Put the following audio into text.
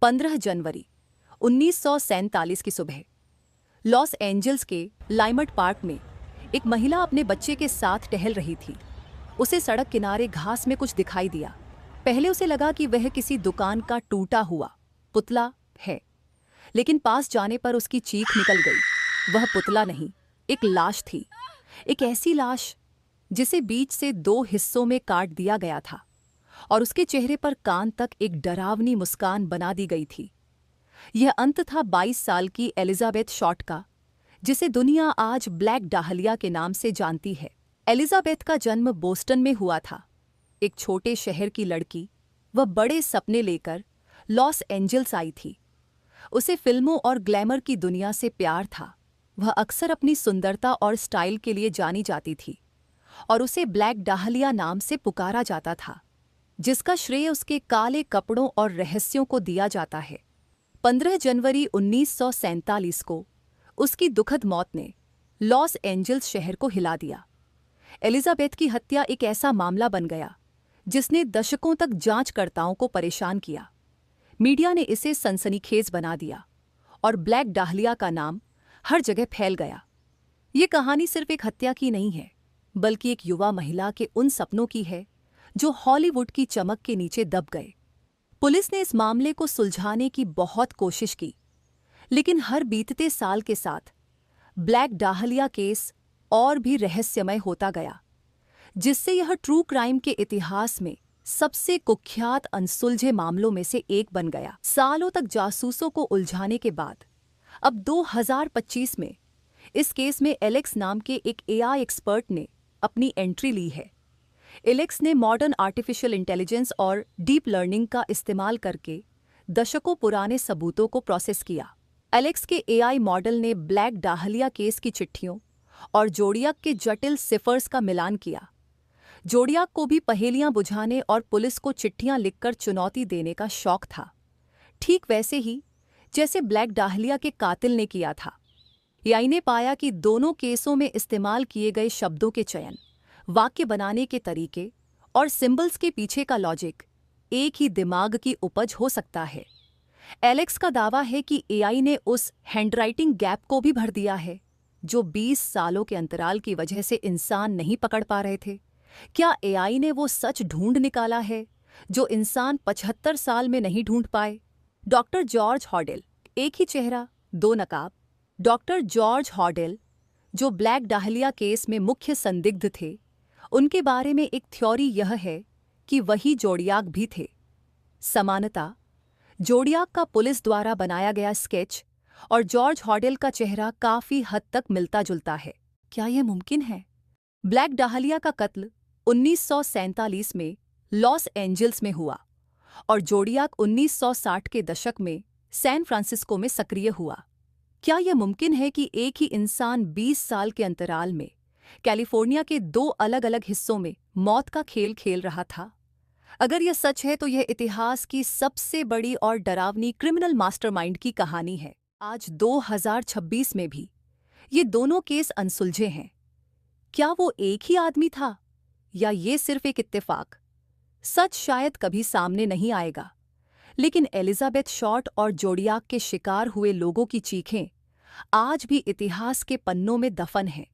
15 जनवरी 1947 की सुबह Los Angeles के लाइमट पार्क में एक महिला अपने बच्चे के साथ टहल रही थी। उसे सड़क किनारे घास में कुछ दिखाई दिया। पहले उसे लगा कि वह किसी दुकान का टूटा हुआ पुतला है, लेकिन पास जाने पर उसकी चीख निकल गई। वह पुतला नहीं, एक लाश थी। एक ऐसी लाश जिसे बीच से 2 हिस्सों में काट दिया गया था और उसके चेहरे पर कान तक एक डरावनी मुस्कान बना दी गई थी। यह अंत था 22 साल की एलिजाबेथ शॉर्ट का, जिसे दुनिया आज ब्लैक डाहलिया के नाम से जानती है। एलिजाबेथ का जन्म बोस्टन में हुआ था। एक छोटे शहर की लड़की, वह बड़े सपने लेकर लॉस एंजल्स आई थी। उसे फिल्मों और ग्लैमर की दुनिया से प्यार था। वह अक्सर अपनी सुंदरता और स्टाइल के लिए जानी जाती थी और उसे ब्लैक डाहलिया नाम से पुकारा जाता था, जिसका श्रेय उसके काले कपड़ों और रहस्यों को दिया जाता है। 15 जनवरी 1947 को उसकी दुखद मौत ने लॉस एंजल्स शहर को हिला दिया। एलिजाबेथ की हत्या एक ऐसा मामला बन गया जिसने दशकों तक जांचकर्ताओं को परेशान किया। मीडिया ने इसे सनसनीखेज बना दिया और ब्लैक डाहलिया का नाम हर जगह फैल गया। ये कहानी सिर्फ एक हत्या की नहीं है, बल्कि एक युवा महिला के उन सपनों की है जो हॉलीवुड की चमक के नीचे दब गए। पुलिस ने इस मामले को सुलझाने की बहुत कोशिश की, लेकिन हर बीतते साल के साथ ब्लैक डाहलिया केस और भी रहस्यमय होता गया, जिससे यह ट्रू क्राइम के इतिहास में सबसे कुख्यात अनसुलझे मामलों में से एक बन गया। सालों तक जासूसों को उलझाने के बाद अब 2025 में इस केस में एलेक्स नाम के एक एआई एक्सपर्ट ने अपनी एंट्री ली है। एलेक्स ने मॉडर्न आर्टिफिशियल इंटेलिजेंस और डीप लर्निंग का इस्तेमाल करके दशकों पुराने सबूतों को प्रोसेस किया। एलेक्स के एआई मॉडल ने ब्लैक डाहलिया केस की चिट्ठियों और जोडियाक के जटिल सिफर्स का मिलान किया। जोडियाक को भी पहेलियां बुझाने और पुलिस को चिट्ठियां लिखकर चुनौती देने का शौक था, ठीक वैसे ही जैसे ब्लैक डाहलिया के कातिल ने किया था। एआई ने पाया कि दोनों केसों में इस्तेमाल किए गए शब्दों के चयन, वाक्य बनाने के तरीके और सिंबल्स के पीछे का लॉजिक एक ही दिमाग की उपज हो सकता है। एलेक्स का दावा है कि एआई ने उस हैंडराइटिंग गैप को भी भर दिया है जो 20 सालों के अंतराल की वजह से इंसान नहीं पकड़ पा रहे थे। क्या एआई ने वो सच ढूंढ निकाला है जो इंसान 75 साल में नहीं ढूंढ पाए? डॉक्टर जॉर्ज हॉडेल, एक ही चेहरा दो नकाब। डॉक्टर जॉर्ज हॉडेल, जो ब्लैक डाहलिया केस में मुख्य संदिग्ध थे, उनके बारे में एक थ्योरी यह है कि वही जोडियाक भी थे। समानता, जोडियाक का पुलिस द्वारा बनाया गया स्केच और जॉर्ज हॉडेल का चेहरा काफी हद तक मिलता जुलता है। क्या यह मुमकिन है? ब्लैक डाहलिया का कत्ल 1947 में लॉस एंजल्स में हुआ और जोडियाक 1960 के दशक में सैन फ्रांसिस्को में सक्रिय हुआ। क्या यह मुमकिन है कि एक ही इंसान 20 साल के अंतराल में कैलिफोर्निया के 2 अलग अलग हिस्सों में मौत का खेल खेल रहा था? अगर यह सच है तो यह इतिहास की सबसे बड़ी और डरावनी क्रिमिनल मास्टरमाइंड की कहानी है। आज 2026 में भी ये दोनों केस अनसुलझे हैं। क्या वो एक ही आदमी था या ये सिर्फ एक इत्तेफाक? सच शायद कभी सामने नहीं आएगा, लेकिन एलिजाबेथ शॉर्ट और जोडियाक के शिकार हुए लोगों की चीखें आज भी इतिहास के पन्नों में दफन हैं।